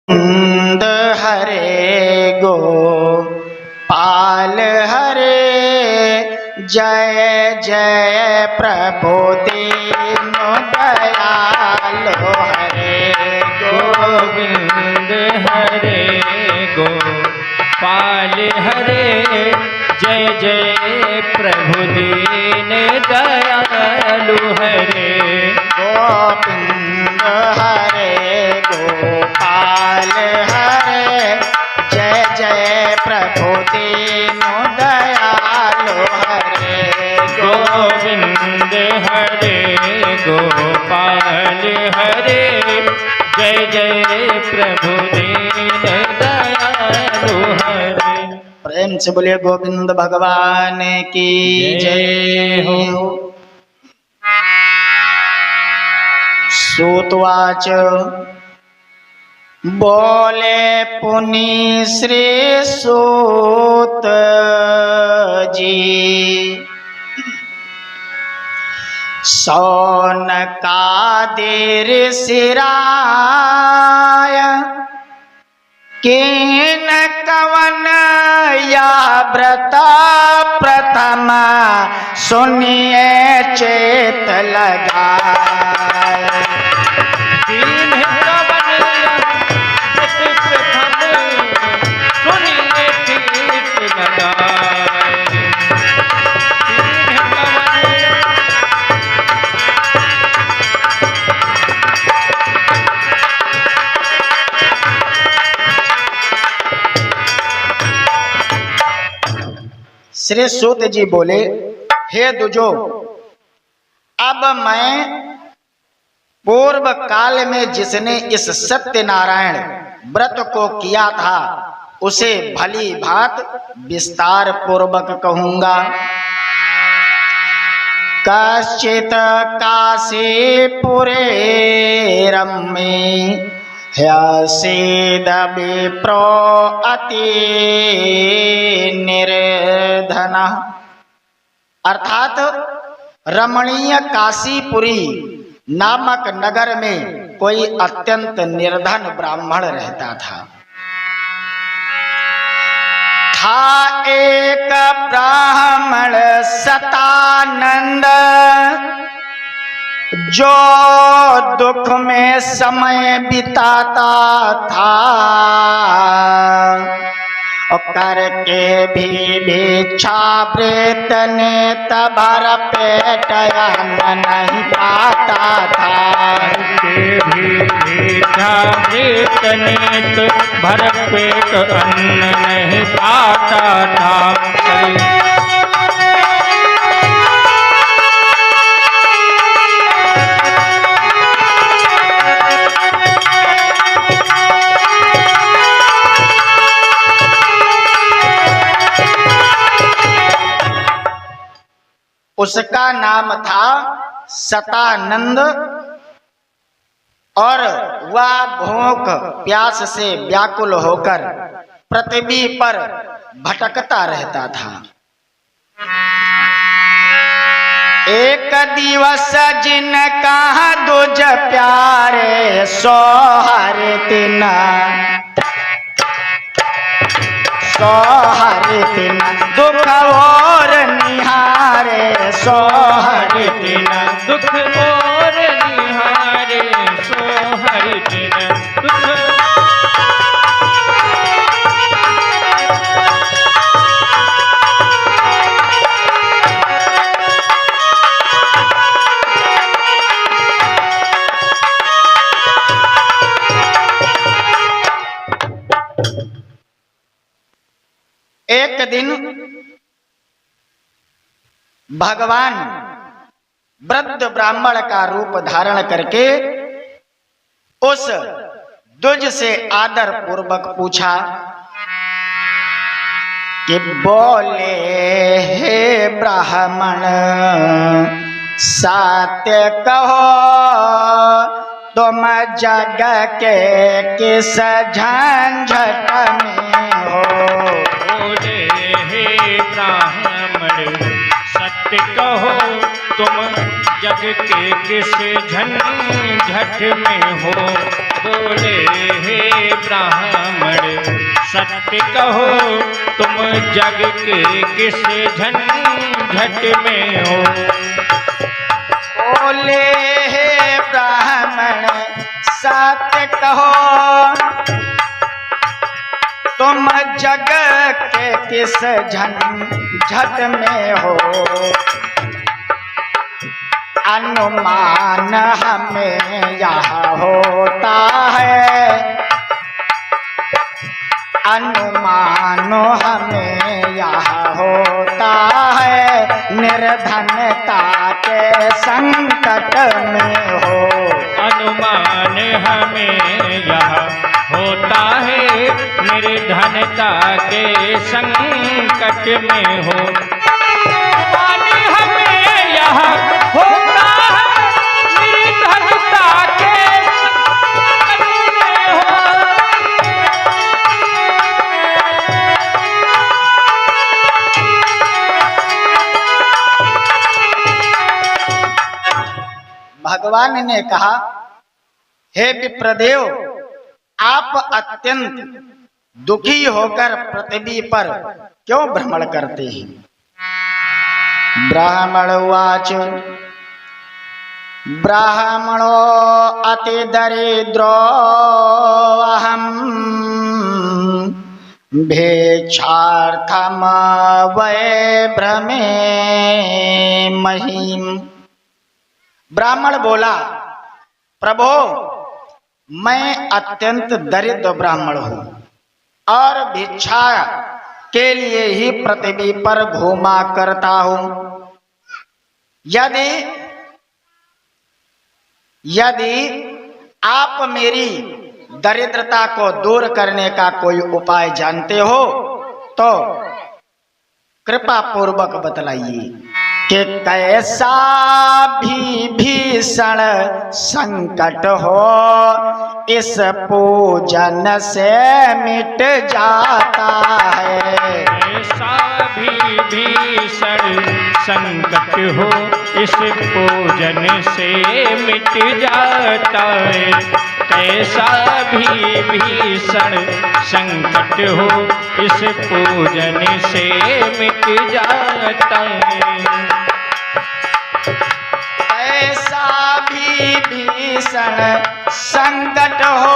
गोविंद हरे गोपाल हरे जय जय प्रभु दीनु दयालो हरे गोविंद हरे गोपाल हरे जय जय प्रभु दीन दयालु हरे गोविंद हरे गोपाल हरे जय जय प्रभु दीनु दयालो हरे गोविंद हरे गोपाल हरे जय जय प्रभु दीन दयालु हरे। प्रेम से बोलिए गोविंद भगवान की जय हो। सूतवाच बोले पुनि श्री सूत जी सौनकादिर सिराय किन कवन या व्रत प्रथम सुनिए चेत लगाए दीन कवन प्रथम सुनिए चेत लगाए। दीन कवन श्री सूत जी बोले, हे दुजो, अब मैं पूर्व काल में जिसने इस सत्यनारायण व्रत को किया था उसे भली भांत विस्तार पूर्वक कहूंगा। कश्चित काशीपुरे रम्मे ह्यसीद विप्रो अति निर्धन, अर्थात रमणीय काशीपुरी नामक नगर में कोई अत्यंत निर्धन ब्राह्मण रहता था। एक ब्राह्मण सतानंद जो दुख में समय बिताता था और करके भी भिक्षा वृत ने भर पेट अन्न नहीं पाता था। के भी भिक्षा वृत नेत भर पेट अन्न नहीं पाता था। उसका नाम था सतानंद और वह भूख प्यास से व्याकुल होकर पृथ्वी पर भटकता रहता था। एक दिवस जिनका दुज प्यारे सोहर दिन दुख और निहारे सोहर दिन दुख और निहारे सोहर दिन दुख। एक दिन भगवान वृद्ध ब्राह्मण का रूप धारण करके उस दुज से आदर पूर्वक पूछा कि बोले, हे ब्राह्मण, सत्य कहो, तुम जग के किस झंझट में हो। बोले, हे ब्राह्मण, सत्य कहो, तुम जग के किस झंझट में हो। बोले हे ब्राह्मण सत्य कहो, तुम जग के किस झंझट में हो। बोले हे ब्राह्मण सत्य कहो, तुम जग के किस झंझट में हो। अनुमान हमें यह होता है, अनुमान हमें यह होता है, निर्धनता के संकट में हो। अनुमान हमें यह होता है, निर्धनता के संकट में हो। अनुमान हमें यह होता है, निर्धनता के संकट में हो। भगवान ने कहा, हे विप्रदेव, आप अत्यंत दुखी होकर पृथ्वी पर क्यों भ्रमण करते हैं। ब्राह्मण उवाच, ब्राह्मणो अति दरिद्रो अहम, भिक्षार्थम वै भ्रमे महीम। ब्राह्मण बोला, प्रभो मैं अत्यंत दरिद्र ब्राह्मण हूँ और भिक्षा के लिए ही पृथ्वी पर घूमा करता हूँ। यदि आप मेरी दरिद्रता को दूर करने का कोई उपाय जानते हो तो कृपा पूर्वक बतलाइए कि कैसा भी भीषण संकट हो इस पूजन से मिट जाता है। ऐसा भी भीषण संकट हो इस पूजन से मिट जाता है। कैसा भी भीषण संकट हो इस पूजन से मिट जाता है। ऐसा भी भीषण संकट हो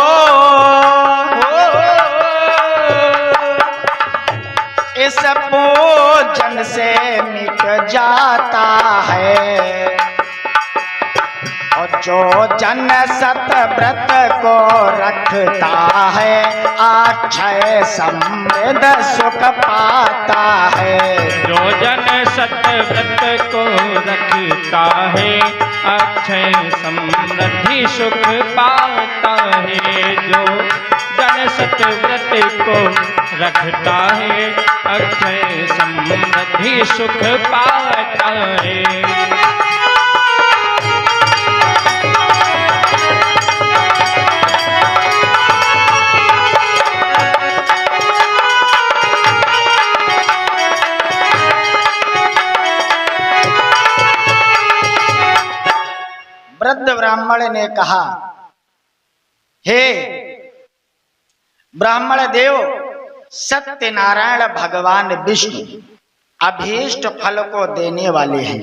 इस पूजन से मिट जाता है। और जो जन सत व्रत को रखता है अक्षय समृद्ध सुख पाता है। जो जन सत व्रत को रखता है अक्षय समृद्धि सुख पाता है। जो जन सत व्रत को रखता है अक्षय समृद्धि सुख पाता है। वृद्ध ब्राह्मण ने कहा, हे ब्राह्मण देव, सत्यनारायण भगवान विष्णु अभीष्ट फल को देने वाले हैं।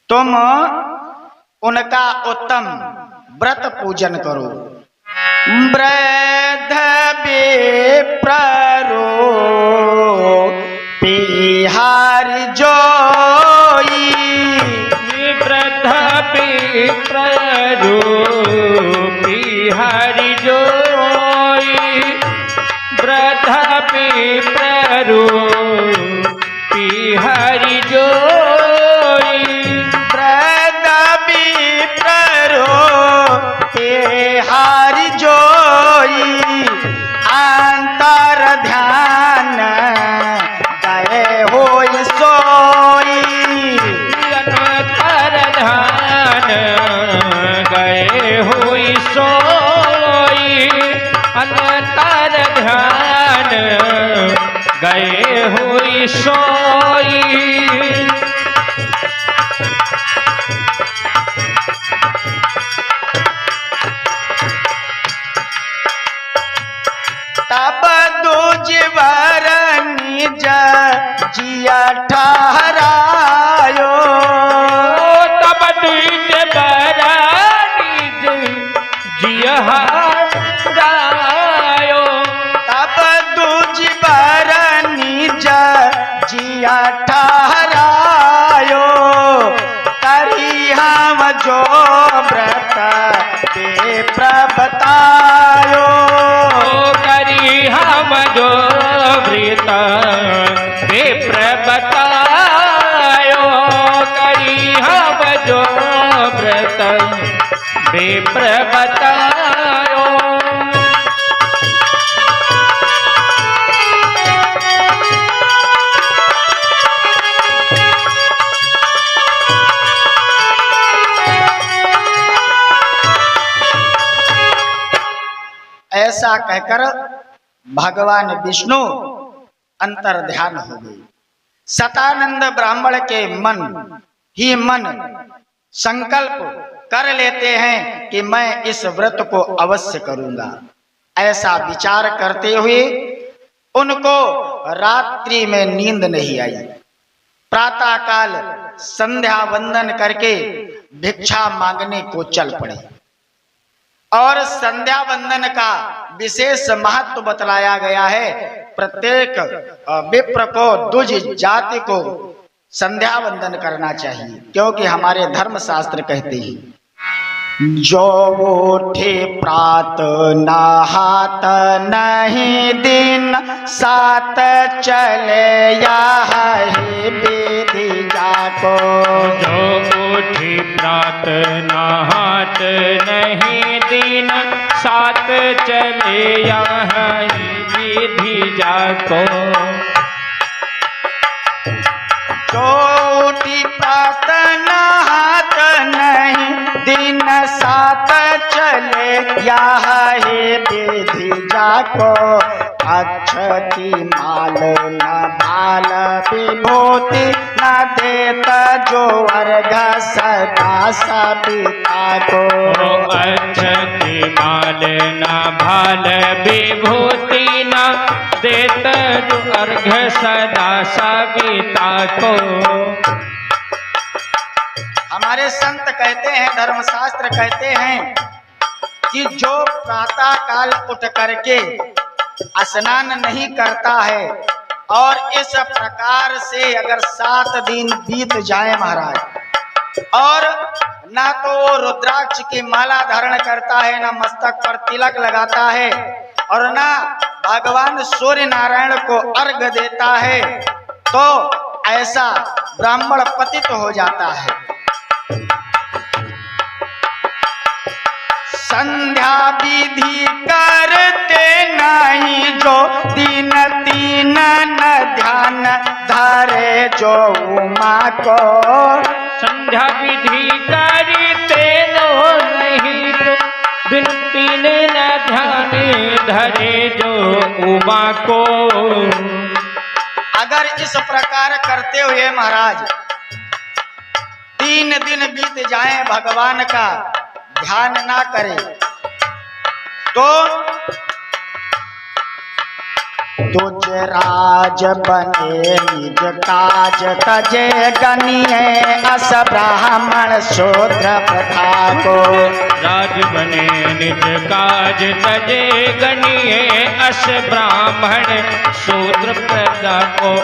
तुम उनका उत्तम व्रत पूजन करो। वृद्ध विप्ररो बिहारी जोई, वृद्ध विप्ररूपी हरि जोई। वृद्ध विप्ररूपी हरि जोई। वृद्ध विप्ररूपी हरि जोई। अंतर ध्यान गए होई सोई। अंतर ध्यान गए हुई सोई। अंतर ध्यान गए हुई सोई। तब दूजवर निज जिया ठहरायो, तब दूजवर निज जिया ठहरायो, तब दूजवर निज जिया ठहरायो, करी हम जो व्रत विप्र बतायो, करी हम जो व्रत विप्र बतायो, करी हम जो व्रत विप्र बतायो। ऐसा कहकर भगवान विष्णु अंतर ध्यान हो गए। सतानंद ब्राह्मण के मन ही मन संकल्प कर लेते हैं कि मैं इस व्रत को अवश्य करूंगा। ऐसा विचार करते हुए उनको रात्रि में नींद नहीं आई। प्रातः काल संध्या वंदन करके भिक्षा मांगने को चल पड़े और संध्या वंदन का विशेष महत्व बतलाया गया है। प्रत्येक विप्र को द्विज जाति को संध्या वंदन करना चाहिए, क्योंकि हमारे धर्म शास्त्र कहते हैं जो उठे प्रात नहात नहीं दिन सात चले या विधि जाको, जो उठे प्रात नहात नहीं दिन सात चले यहाँ विधि जाको, जो उठी प्रात नहात नहीं दिन सात चले यह विधि जाको, अक्षति माल न भाल विभूति न देत जो अर्घ सदा सविता को, अक्षति माल न भाल विभूति न देत जो अर्घ सदा सविता को। हमारे संत कहते हैं, धर्मशास्त्र कहते हैं कि जो प्रातः काल उठ करके स्नान नहीं करता है और इस प्रकार से अगर 7 दिन बीत जाए महाराज, और ना तो वो रुद्राक्ष की माला धारण करता है, ना मस्तक पर तिलक लगाता है, और ना भगवान सूर्य नारायण को अर्घ देता है, तो ऐसा ब्राह्मण पतित हो जाता है। संध्या विधि करते नहीं जो दिन तीन न ध्यान धरे जो उमा को, संध्या विधि करते नहीं तो दिन तीन न ध्यान धरे जो उमा को। अगर इस प्रकार करते हुए महाराज 3 दिन बीत जाए, भगवान का ध्यान ना करे, तो तुझ राज बने निज काज तजे गनिए अस ब्राह्मण शूद्र प्रथा को, राज बने निज काज तजे गनिए अस ब्राह्मण शूद्र प्रजा को,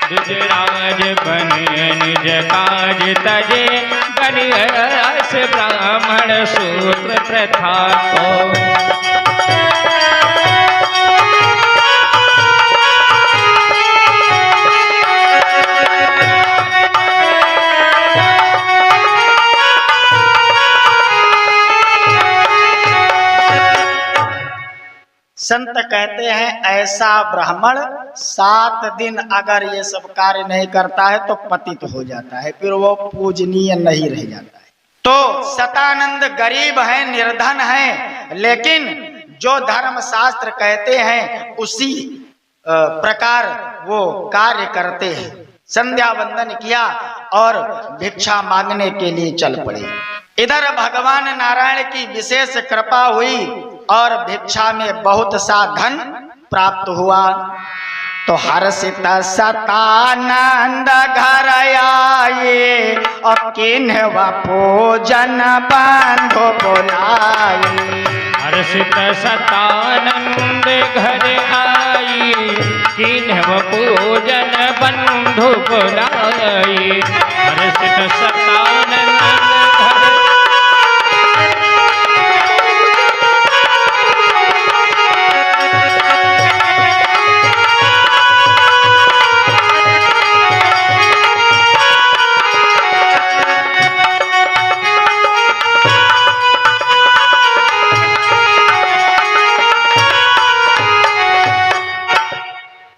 निज राज बने निज काज तजे गनिए अस ब्राह्मण शूद्र प्रथा को। संत कहते हैं ऐसा ब्राह्मण 7 दिन अगर ये सब कार्य नहीं करता है तो पतित हो जाता है, फिर वो पूजनीय नहीं रह जाता है। तो सतानंद गरीब है, निर्धन है, लेकिन जो धर्म शास्त्र कहते हैं उसी प्रकार वो कार्य करते हैं। संध्या वंदन किया और भिक्षा मांगने के लिए चल पड़े। इधर भगवान नारायण की विशेष कृपा हुई और भिक्षा में बहुत सा धन प्राप्त हुआ तो हर्षित सतानंद घर आए और किन्हव पूजन बंधु बुलाए। हर्षित सतानंद घर आई किन्हव पूजन बंधु बुलाए। हर्षित सतानंद घर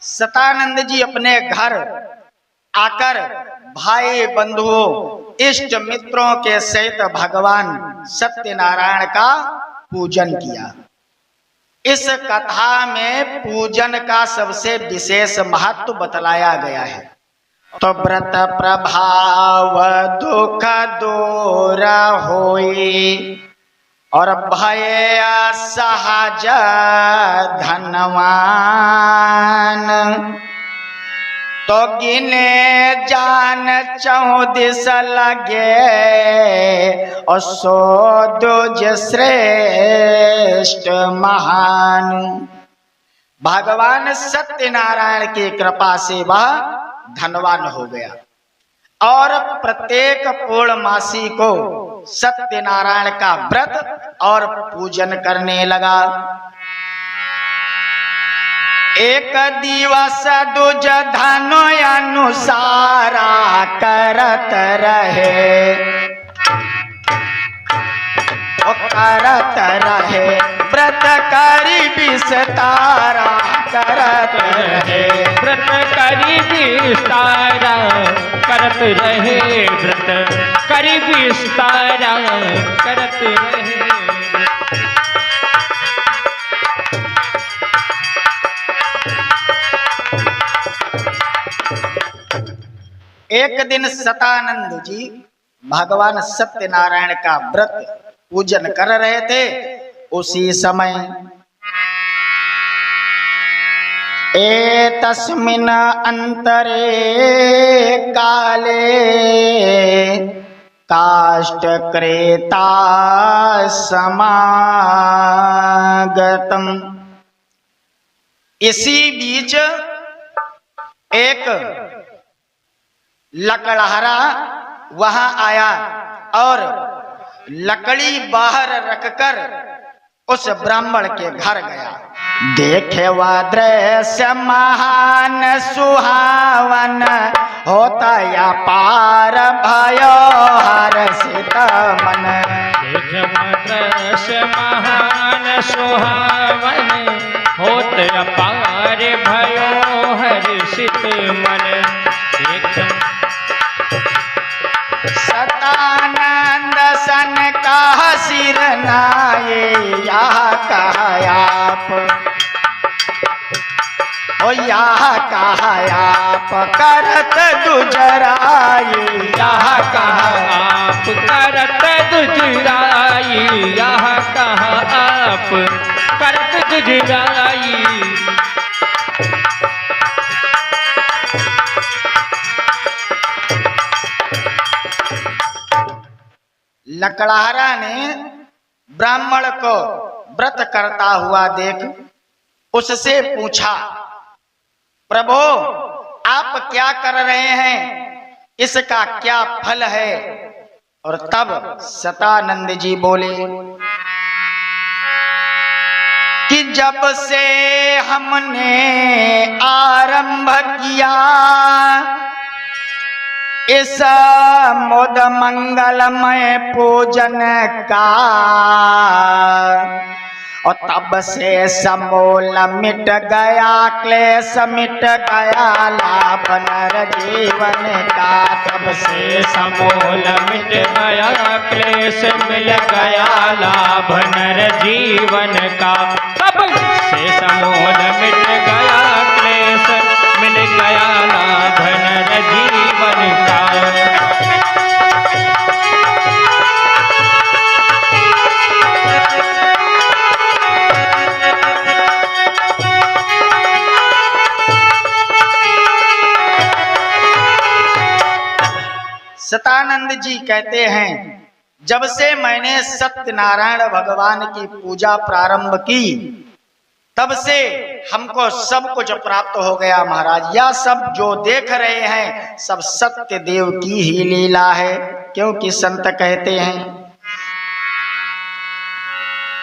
सतानंद जी अपने घर आकर भाई बंधुओं इष्ट मित्रों के सहित भगवान सत्यनारायण का पूजन किया। इस कथा में पूजन का सबसे विशेष महत्व बतलाया गया है। तो व्रत प्रभाव दुख दूर होई और भय सहज धनवान। तो गिने जान 14 लगे और सो दुज श्रेष्ठ महान। भगवान सत्यनारायण की कृपा से वह धनवान हो गया और प्रत्येक पूर्णमासी को सत्यनारायण का व्रत और पूजन करने लगा। एक दिवस दुज धनो अनुसारा करत रहे, करत रहे व्रत करी विस्तारा करत रहे। व्रत करी विस्तारा करत रहे। व्रत करी विस्तारा करत रहे। एक दिन सतानंद जी भगवान सत्यनारायण का व्रत पूजन कर रहे थे। उसी समय तस्मिन् अंतरे काले काष्ठ क्रेता समागतम। इसी बीच एक लकड़हारा वहां आया और लकड़ी बाहर रखकर उस ब्राह्मण के घर गया। देखे वह दृश्य महान सुहावन होता या पार भयो हर्षित मन। देखे वह दृश्य महान सुहावन होता या पार भयो हर्षित मन। सतानंद सन का सिर नाये यह कहयाप, ओ यह कहयाप करत दुजराई। यह कहयाप करत दुजराई। यह कहयाप करत दुजराई। लकड़हारा ने ब्राह्मण को व्रत करता हुआ देख उससे पूछा, प्रभु आप क्या कर रहे हैं, इसका क्या फल है? और तब सतानंद जी बोले कि जब से हमने आरंभ किया इस मुद मंगलमय पूजन का, और तब से समूल मिट गया क्लेश, मिट गया लाभ नर जीवन का। तब से समूल मिट गया क्लेश, मिल गया लाभ नर जीवन का। तब से समूल मिट गया क्लेश, मिल गया लाभ नर जीवन का। सतानंद जी कहते हैं, जब से मैंने सत्यनारायण भगवान की पूजा प्रारंभ की तब से हमको सब कुछ प्राप्त हो गया महाराज। यह सब जो देख रहे हैं सब सत्य देव की ही लीला है। क्योंकि संत कहते हैं,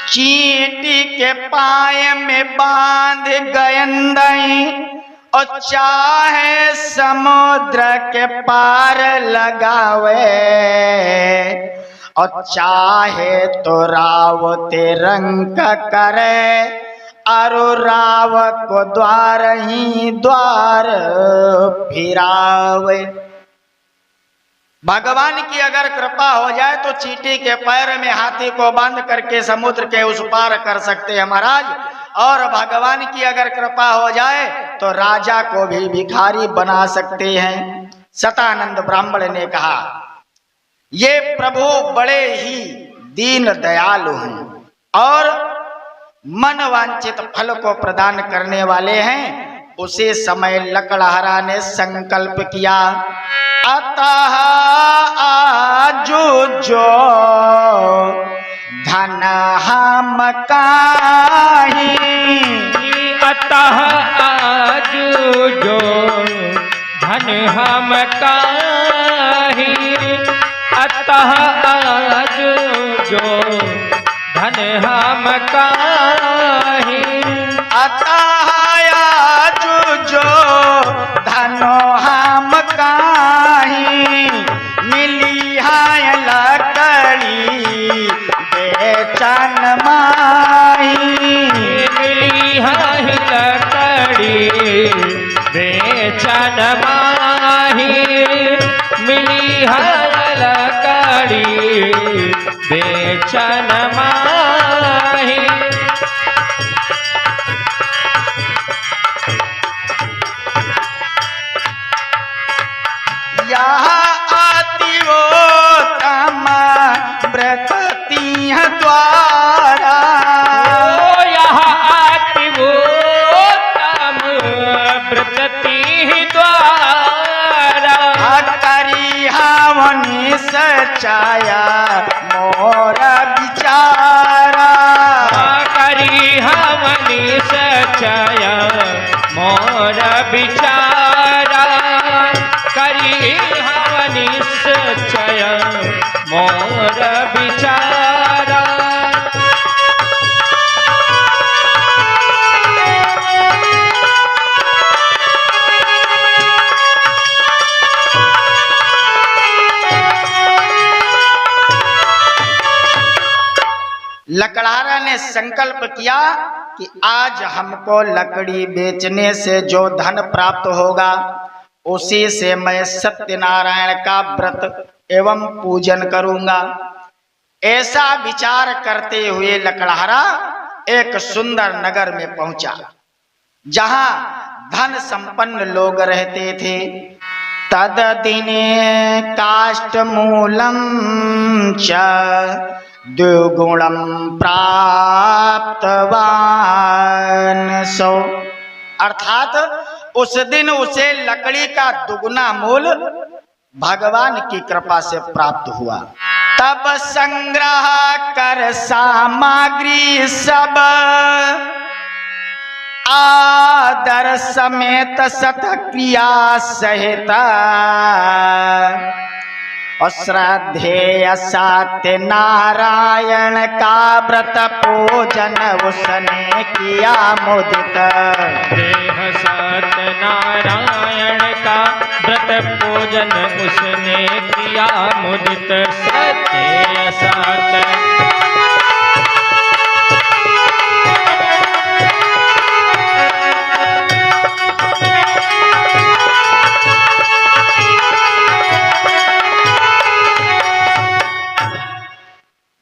चींटी के पाय में बांध गयंदई और चाहे समुद्र के पार लगावे, और चाहे तो राव तिरंग करे, अरु राव को द्वार ही द्वार फिरावे। भगवान की अगर कृपा हो जाए तो चींटी के पैर में हाथी को बांध करके समुद्र के उस पार कर सकते हैं महाराज। और भगवान की अगर कृपा हो जाए तो राजा को भी भिखारी बना सकते हैं। सतानंद ब्राह्मण ने कहा, ये प्रभु बड़े ही दीन दयालु हैं और मन वांछित फल को प्रदान करने वाले हैं। उसी समय लकड़हारा ने संकल्प किया, अतः आजू जो धन हम काही, अतः आजू जो धन हम काही, अतः आजू जो धन हम काही, अतः आजू जो धनो हम काही, मिली है लकड़ी बेचन माही, मिली है लकड़ी बेचन माही, मिली है लकड़ी बेचन माही। यहाँ आती वो तमा व्रतती द्वारा, यहाँ आती वो तम व्रतती द्वारा, करी हवनी सचाया मोर बिचारा, करी हमनी सचाया मोर बिचारा, करी हमनी सचाया मोर बिचारा। लकड़हारा ने संकल्प किया कि आज हमको लकड़ी बेचने से जो धन प्राप्त होगा उसी से मैं सत्यनारायण का व्रत एवं पूजन करूंगा। ऐसा विचार करते हुए लकड़हारा एक सुंदर नगर में पहुंचा जहां धन संपन्न लोग रहते थे। तद दिने काष्ठ मूलम च द्विगुणम प्राप्तवान सो, अर्थात उस दिन उसे लकड़ी का दुगुना मूल भगवान की कृपा से प्राप्त हुआ। तब संग्रह कर सामग्री सब आदर समेत सतक्रिया सहित, और श्रद्धेय सत्य नारायण का व्रत पूजन उसने किया मुदित। देह सत्य नारायण का व्रत पूजन उसने किया मुदित। श्रद्धेय सत्य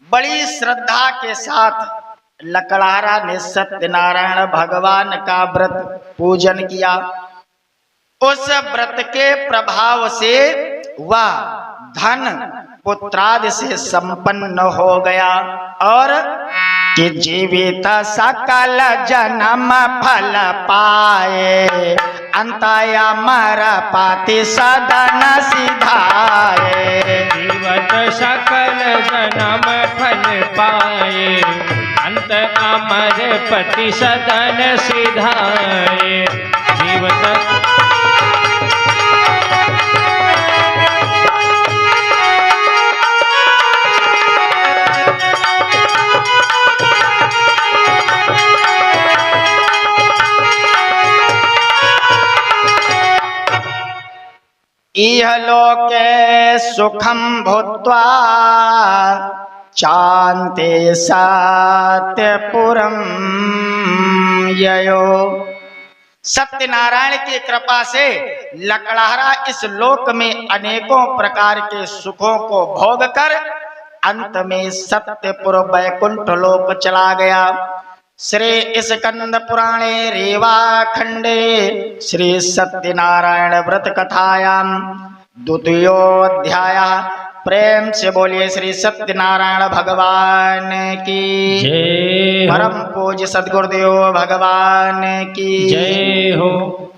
बड़ी श्रद्धा के साथ लकड़हारा ने सत्यनारायण भगवान का व्रत पूजन किया। उस व्रत के प्रभाव से वह धन पुत्रादि से संपन्न हो गया और कि जीवित सकल जन्म फल पाए, अंतय अमर पाति सदन सिधाए। जीवत सकल जन्म फल पाए, अंत अमर पति सदन सिधाए। जीवत इह लोके सुखम भूत्वा चान्ते सत्यपुरम ययो। सत्यनारायण की कृपा से लकड़हारा इस लोक में अनेकों प्रकार के सुखों को भोग कर अंत में सत्यपुर वैकुंठ लोक चला गया। श्री स्कंद पुराणे रेवा खंडे श्री सत्यनारायण व्रत कथायाम द्वितीयोऽध्याय। प्रेम से बोलिए श्री सत्यनारायण भगवान की जय हो। परम पूज्य सद्गुरुदेव भगवान की जय हो।